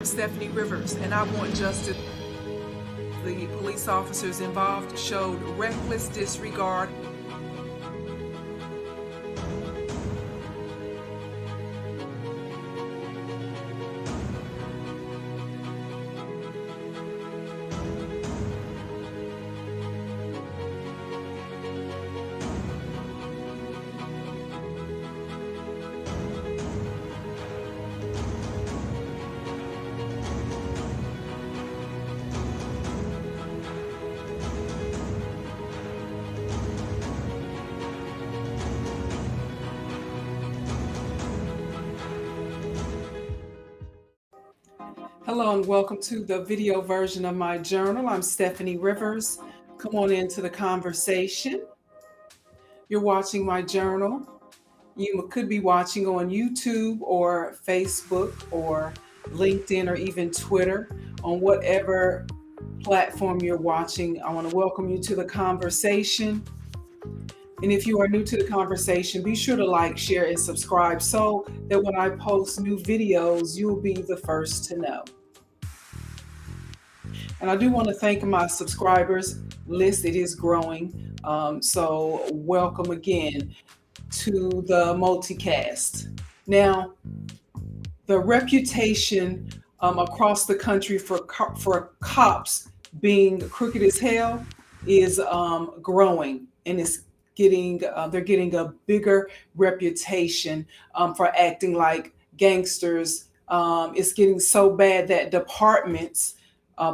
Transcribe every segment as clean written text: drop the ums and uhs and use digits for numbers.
Steffanie Rivers, and I want justice. The police officers involved showed reckless disregard. Hello and welcome to the video version of my journal. I'm Steffanie Rivers. Come on into the conversation. You're watching my journal. You could be watching on YouTube or Facebook or LinkedIn or even Twitter. On whatever platform you're watching, I want to welcome you to the conversation. And if you are new to the conversation, be sure to like, share, and subscribe so that when I post new videos, you'll be the first to know. And I do want to thank my subscribers list. It is growing. So welcome again to the multicast. Now, the reputation across the country for cops being crooked as hell is growing, and it's they're getting a bigger reputation for acting like gangsters. It's getting so bad that departments,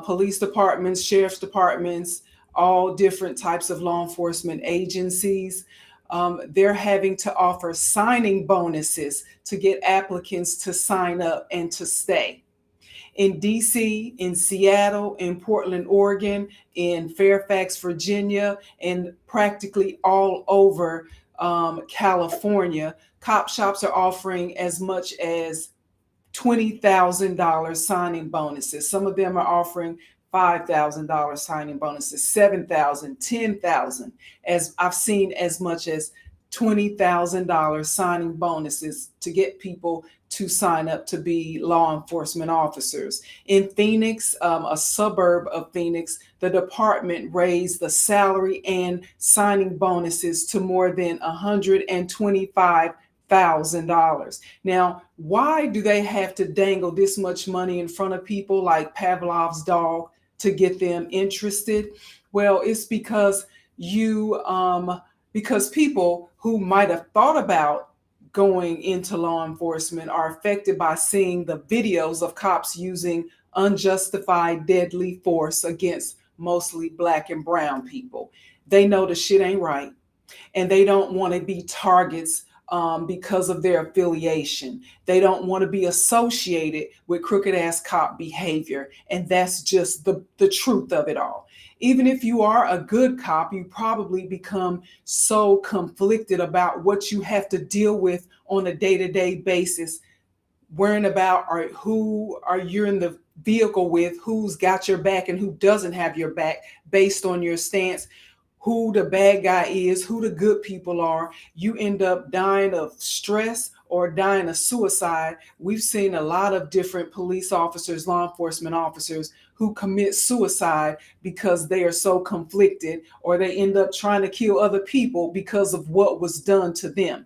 police departments, sheriff's departments, all different types of law enforcement agencies, they're having to offer signing bonuses to get applicants to sign up and to stay. In DC, in Seattle, in Portland, Oregon, in Fairfax, Virginia, and practically all over California, cop shops are offering as much as $20,000 signing bonuses. Some of them are offering $5,000 signing bonuses, $7,000, $10,000. As I've seen as much as $20,000 signing bonuses to get people to sign up to be law enforcement officers. In Phoenix, a suburb of Phoenix, the department raised the salary and signing bonuses to more than $125,000. Now, why do they have to dangle this much money in front of people like Pavlov's dog to get them interested? Well, it's because because people who might have thought about going into law enforcement are affected by seeing the videos of cops using unjustified deadly force against mostly Black and brown people. They know the shit ain't right, and they don't want to be targets because of their affiliation. They don't want to be associated with crooked ass cop behavior. And that's just the truth of it all. Even if you are a good cop, you probably become so conflicted about what you have to deal with on a day-to-day basis, worrying about who are you in the vehicle with, who's got your back and who doesn't have your back based on your stance, who the bad guy is, who the good people are. You end up dying of stress or dying of suicide. We've seen a lot of different police officers, law enforcement officers who commit suicide because they are so conflicted, or they end up trying to kill other people because of what was done to them.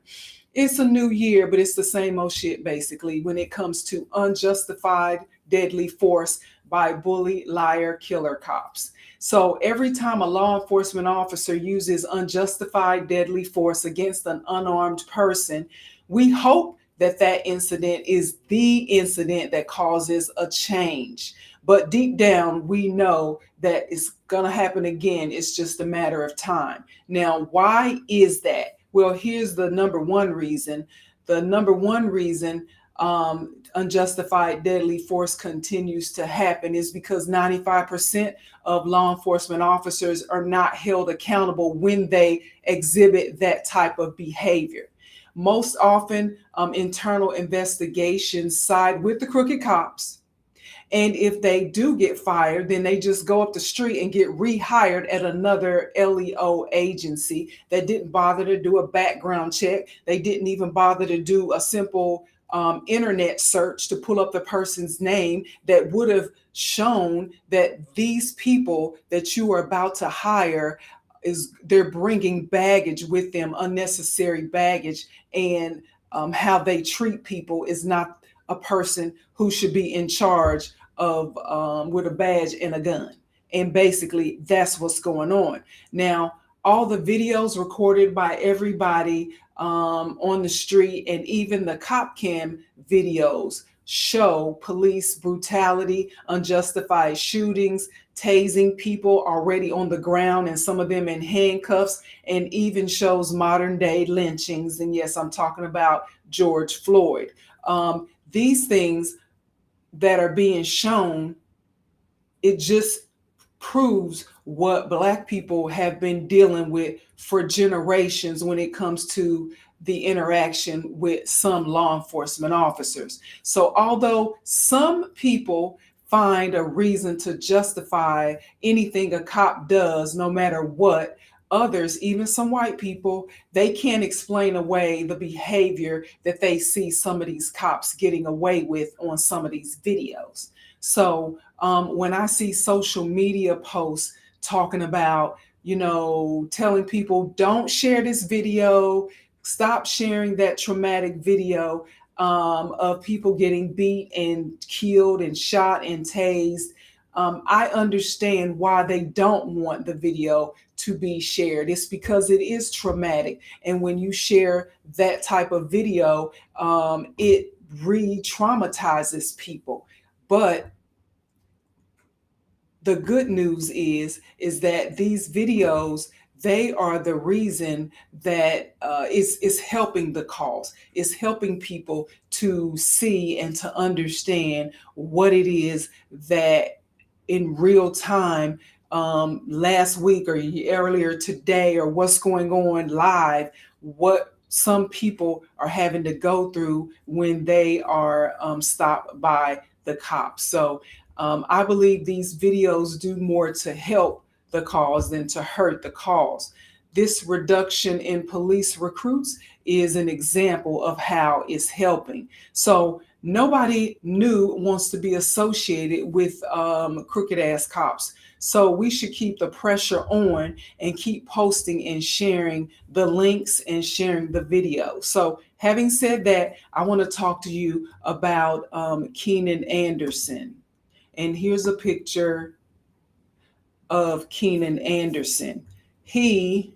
It's a new year, but it's the same old shit basically when it comes to unjustified deadly force by bully, liar, killer cops. So every time a law enforcement officer uses unjustified deadly force against an unarmed person, we hope that that incident is the incident that causes a change. But deep down, we know that it's going to happen again. It's just a matter of time. Now, why is that? Well, here's the number one reason. The number one reason unjustified deadly force continues to happen is because 95% of law enforcement officers are not held accountable when they exhibit that type of behavior. Most often, internal investigations side with the crooked cops. And if they do get fired, then they just go up the street and get rehired at another LEO agency that didn't bother to do a background check. They didn't even bother to do a simple internet search to pull up the person's name that would have shown that these people that you are about to hire they're bringing baggage with them, unnecessary baggage, and how they treat people is not a person who should be in charge of with a badge and a gun. And basically, that's what's going on. Now, all the videos recorded by everybody on the street and even the cop cam videos show police brutality, unjustified shootings, tasing people already on the ground and some of them in handcuffs, and even shows modern day lynchings. And yes, I'm talking about George Floyd. These things that are being shown, it just proves what Black people have been dealing with for generations when it comes to the interaction with some law enforcement officers. So although some people find a reason to justify anything a cop does, no matter what, others, even some white people, they can't explain away the behavior that they see some of these cops getting away with on some of these videos. So when I see social media posts talking about, telling people don't share this video, stop sharing that traumatic video of people getting beat and killed and shot and tased, I understand why they don't want the video to be shared. It's because it is traumatic. And when you share that type of video, it re-traumatizes people. But the good news is that these videos, they are the reason that it's helping the cause. It's helping people to see and to understand what it is that in real time, last week or earlier today, or what's going on live, what some people are having to go through when they are stopped by the cops. So I believe these videos do more to help the cause than to hurt the cause. This reduction in police recruits is an example of how it's helping. So nobody new wants to be associated with crooked ass cops. So we should keep the pressure on and keep posting and sharing the links and sharing the video. So having said that, I want to talk to you about Keenan Anderson. And here's a picture of Keenan Anderson. He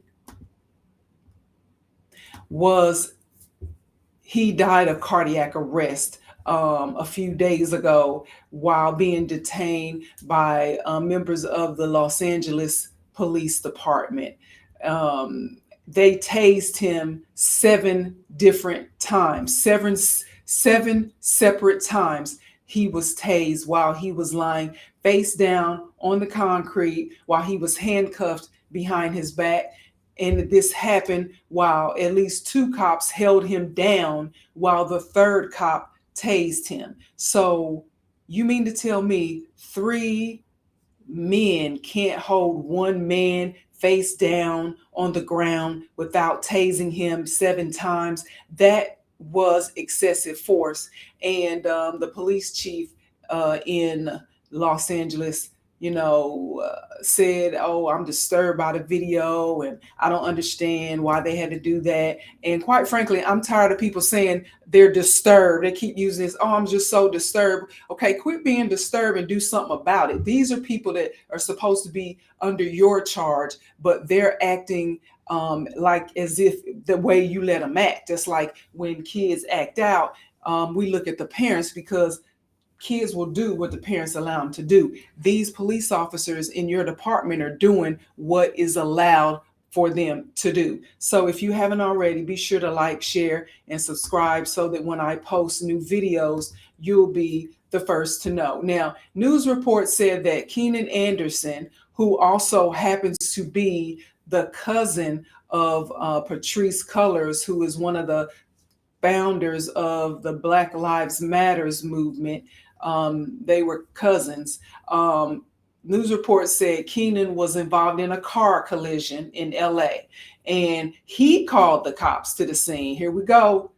died of cardiac arrest a few days ago while being detained by members of the Los Angeles Police Department. They tased him 7 different times, seven separate times. He was tased while he was lying face down on the concrete, while he was handcuffed behind his back. And this happened while at least 2 cops held him down while the 3rd cop tased him. So you mean to tell me 3 men can't hold 1 man face down on the ground without tasing him 7 times? That was excessive force. And the police chief in Los Angeles, said, "Oh, I'm disturbed by the video and I don't understand why they had to do that." And quite frankly, I'm tired of people saying they're disturbed. They keep using this, "Oh, I'm just so disturbed." Okay, quit being disturbed and do something about it. These are people that are supposed to be under your charge, but they're acting like as if the way you let them act. Just like when kids act out, we look at the parents because kids will do what the parents allow them to do. These police officers in your department are doing what is allowed for them to do. So if you haven't already, be sure to like, share, and subscribe so that when I post new videos, you'll be the first to know. Now, news reports said that Keenan Anderson, who also happens to be the cousin of Patrisse Cullors, who is one of the founders of the Black Lives Matters movement, they were cousins. News reports said Keenan was involved in a car collision in LA, and he called the cops to the scene. Here we go.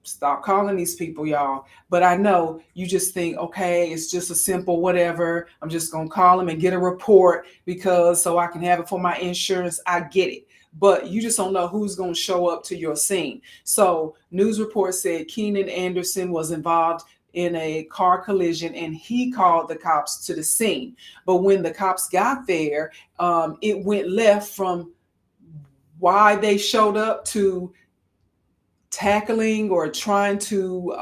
Stop calling these people, y'all. But I know you just think, okay, it's just a simple whatever. I'm just going to call them and get a report because so I can have it for my insurance. I get it. But you just don't know who's going to show up to your scene. So news report said Keenan Anderson was involved in a car collision and he called the cops to the scene. But when the cops got there, it went left from why they showed up to tackling or trying to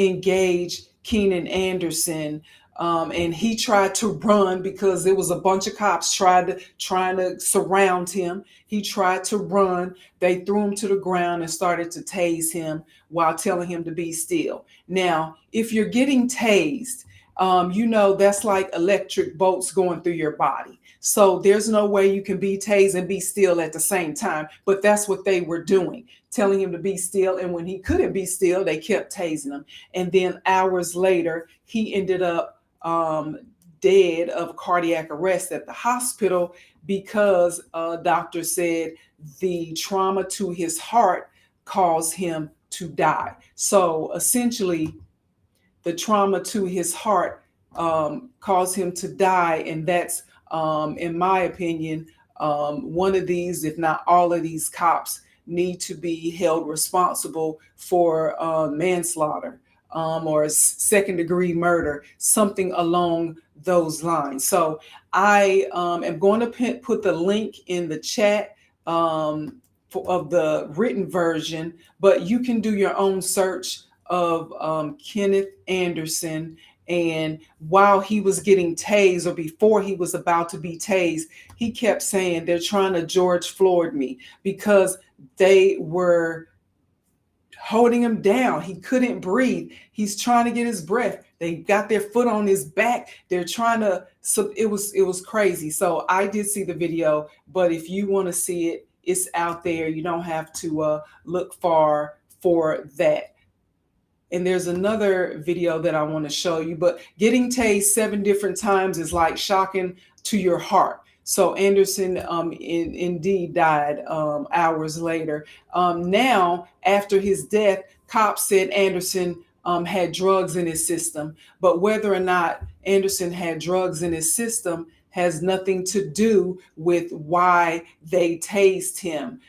engage Keenan Anderson. And he tried to run because there was a bunch of cops trying to surround him. He tried to run. They threw him to the ground and started to tase him while telling him to be still. Now, if you're getting tased, that's like electric bolts going through your body. So there's no way you can be tased and be still at the same time. But that's what they were doing, telling him to be still. And when he couldn't be still, they kept tasing him. And then hours later, he ended up dead of cardiac arrest at the hospital because doctors said the trauma to his heart caused him to die. So essentially, the trauma to his heart caused him to die. And that's, in my opinion, one of these, if not all of these cops, need to be held responsible for manslaughter or second degree murder, something along those lines. So I am going to put the link in the chat of the written version, but you can do your own search of Kenneth Anderson. And while he was getting tased, or before he was about to be tased, he kept saying, they're trying to George Floyd me, because they were holding him down. He couldn't breathe. He's trying to get his breath. They got their foot on his back. They're trying to, so it was crazy. So I did see the video, but if you want to see it, it's out there. You don't have to look far for that. And there's another video that I want to show you, but getting tased 7 different times is like shocking to your heart. So Anderson indeed died hours later. Now, after his death, cops said Anderson had drugs in his system, but whether or not Anderson had drugs in his system has nothing to do with why they tased him.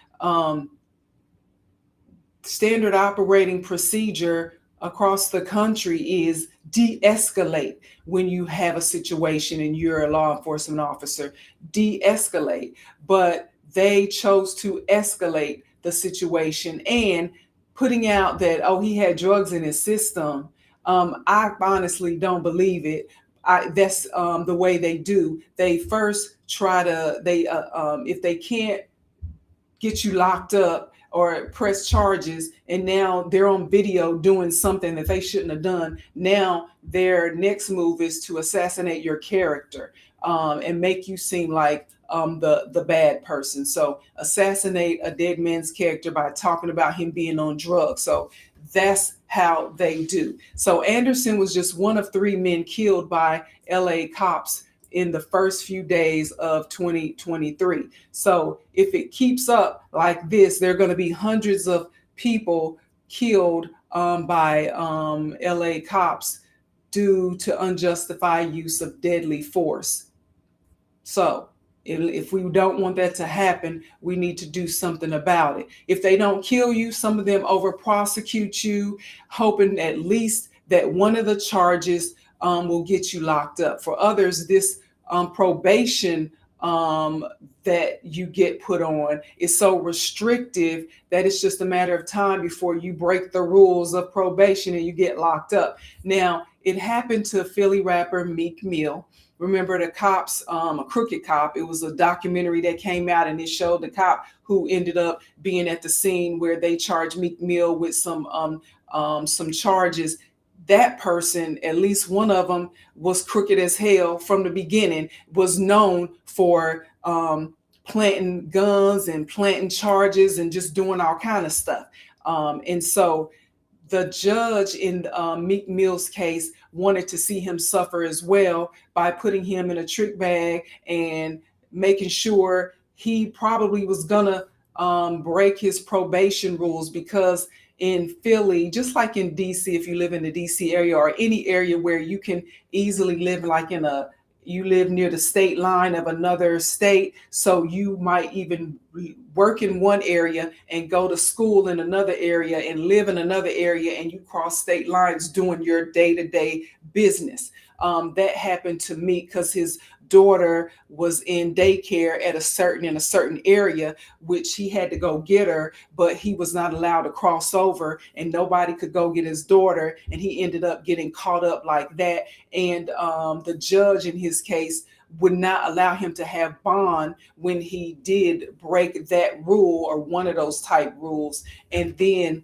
Standard operating procedure across the country is de-escalate when you have a situation and you're a law enforcement officer. De-escalate. But they chose to escalate the situation and putting out that, oh, he had drugs in his system. I honestly don't believe it. That's the way they do. They first try to, if they can't get you locked up or press charges, and now they're on video doing something that they shouldn't have done. Now their next move is to assassinate your character and make you seem like the bad person. So assassinate a dead man's character by talking about him being on drugs. So that's how they do. So Anderson was just one of 3 men killed by LA cops in the first few days of 2023. So if it keeps up like this, there are going to be hundreds of people killed by LA cops due to unjustified use of deadly force. So if we don't want that to happen, we need to do something about it. If they don't kill you, some of them over prosecute you, hoping at least that one of the charges will get you locked up. For others, this probation that you get put on is so restrictive that it's just a matter of time before you break the rules of probation and you get locked up. Now, it happened to Philly rapper Meek Mill. Remember the cops, a crooked cop. It was a documentary that came out and it showed the cop who ended up being at the scene where they charged Meek Mill with some charges. That person, at least one of them, was crooked as hell from the beginning, was known for planting guns and planting charges and just doing all kind of stuff. And so the judge in Meek Mill's case wanted to see him suffer as well by putting him in a trick bag and making sure he probably was gonna break his probation rules, because in Philly, just like in DC, if you live in the DC area or any area where you can easily live, like you live near the state line of another state, so you might even work in one area and go to school in another area and live in another area, and you cross state lines doing your day-to-day business. That happened to me because his daughter was in daycare in a certain area, which he had to go get her, but he was not allowed to cross over, and nobody could go get his daughter, and he ended up getting caught up like that. And the judge in his case would not allow him to have bond when he did break that rule or one of those type rules. And then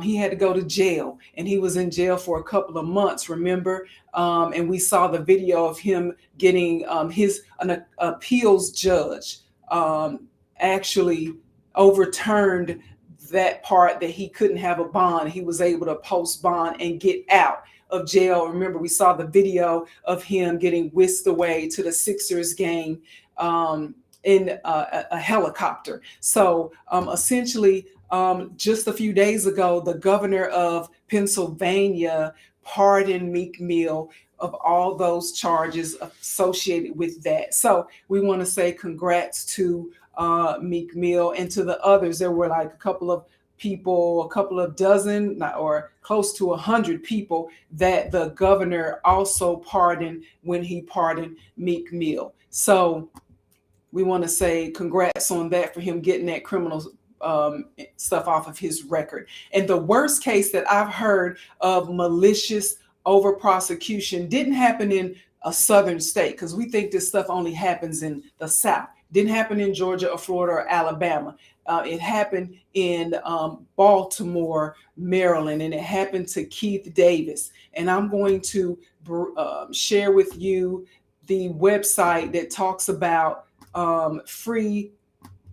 he had to go to jail, and he was in jail for a couple of months, remember? And we saw the video of him getting an appeals judge actually overturned that part that he couldn't have a bond. He was able to post bond and get out of jail. Remember, we saw the video of him getting whisked away to the Sixers game in a helicopter. So essentially, just a few days ago, the governor of Pennsylvania pardoned Meek Mill of all those charges associated with that. So we want to say congrats to Meek Mill and to the others. There were like a couple of people, a couple of dozen or close to 100 people that the governor also pardoned when he pardoned Meek Mill. So we want to say congrats on that for him getting that criminal stuff off of his record. And the worst case that I've heard of malicious over prosecution didn't happen in a southern state, because we think this stuff only happens in the South. Didn't happen in Georgia or Florida or Alabama. It happened in Baltimore, Maryland, and it happened to Keith Davis. And I'm going to share with you the website that talks about free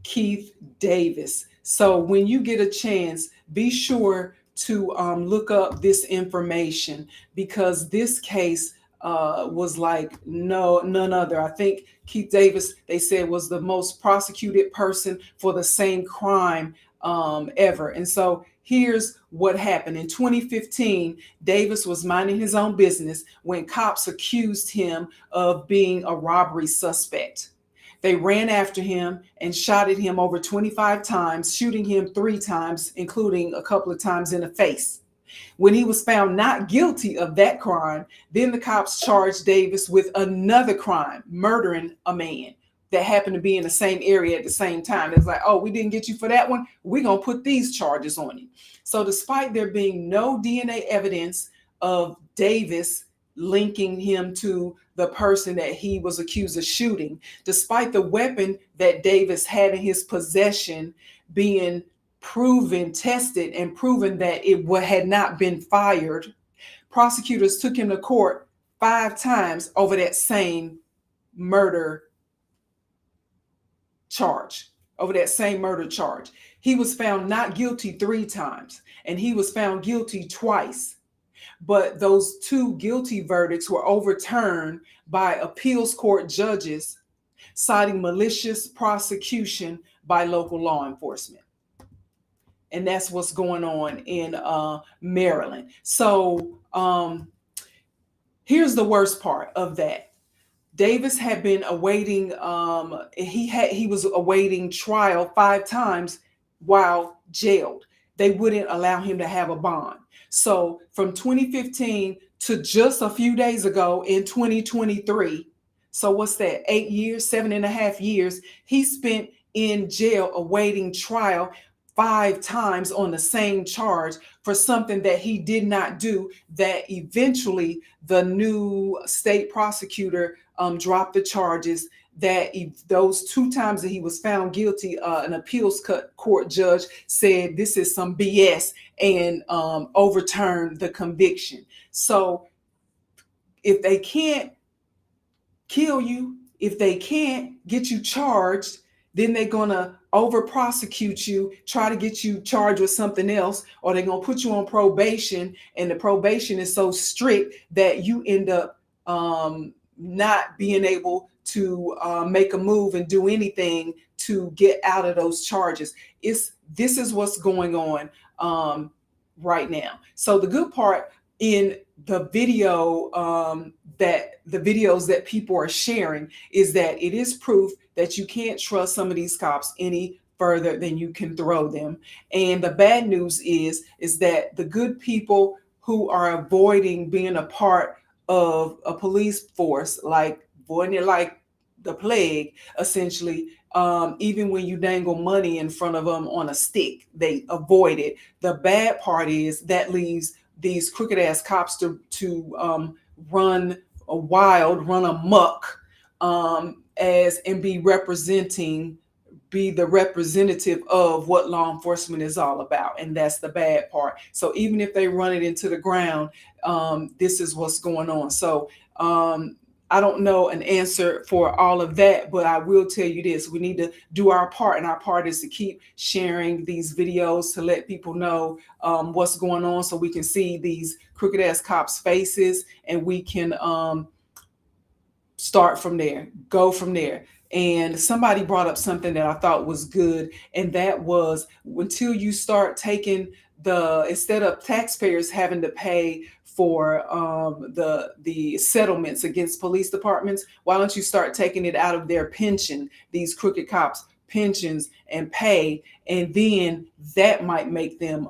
Keith Davis. So when you get a chance, be sure to look up this information, because this case was like none other. I think Keith Davis, they said, was the most prosecuted person for the same crime ever. And so here's what happened. In 2015, Davis was minding his own business when cops accused him of being a robbery suspect. They ran after him and shot at him over 25 times, shooting him 3 times, including a couple of times in the face. When he was found not guilty of that crime, then the cops charged Davis with another crime, murdering a man that happened to be in the same area at the same time. It's like, oh, we didn't get you for that one. We're going to put these charges on you. So despite there being no DNA evidence of Davis linking him to the person that he was accused of shooting, despite the weapon that Davis had in his possession being proven, tested, and proven that it had not been fired, prosecutors took him to court 5 times over that same murder charge. He was found not guilty 3 times, and he was found guilty twice. But those 2 guilty verdicts were overturned by appeals court judges, citing malicious prosecution by local law enforcement. And that's what's going on in Maryland. So here's the worst part of that. Davis had been awaiting, he was awaiting trial 5 times while jailed. They wouldn't allow him to have a bond. So from 2015 to just a few days ago in 2023, so what's that, 8 years, 7.5 years, he spent in jail awaiting trial 5 times on the same charge for something that he did not do, that eventually the new state prosecutor dropped the charges, that those 2 times that he was found guilty, an appeals court judge said this is some BS and overturned the conviction. So if they can't kill you, if they can't get you charged, then they're going to over prosecute you, try to get you charged with something else, or they're going to put you on probation, and the probation is so strict that you end up not being able to make a move and do anything to get out of those charges. This is what's going on right now. So the good part in the videos that people are sharing is that it is proof that you can't trust some of these cops any further than you can throw them. And the bad news is that the good people who are avoiding being a part of a police force, like avoiding it like the plague, essentially, even when you dangle money in front of them on a stick, they avoid it. The bad part is that leaves these crooked ass cops to run run amok, as and be the representative of what law enforcement is all about. And that's the bad part. So even if they run it into the ground, this is what's going on. So I don't know an answer for all of that, but I will tell you this: we need to do our part, and our part is to keep sharing these videos to let people know what's going on, so we can see these crooked ass cops' faces, and we can start from there, go from there. And somebody brought up something that I thought was good, and that was, until you start taking instead of taxpayers having to pay for the settlements against police departments, why don't you start taking it out of their pension, these crooked cops' pensions, and pay, and then that might make them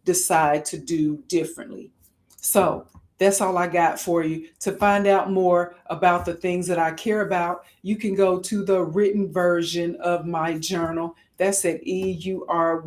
decide to do differently. So that's all I got for you. To find out more about the things that I care about, you can go to the written version of my journal. That's at EUR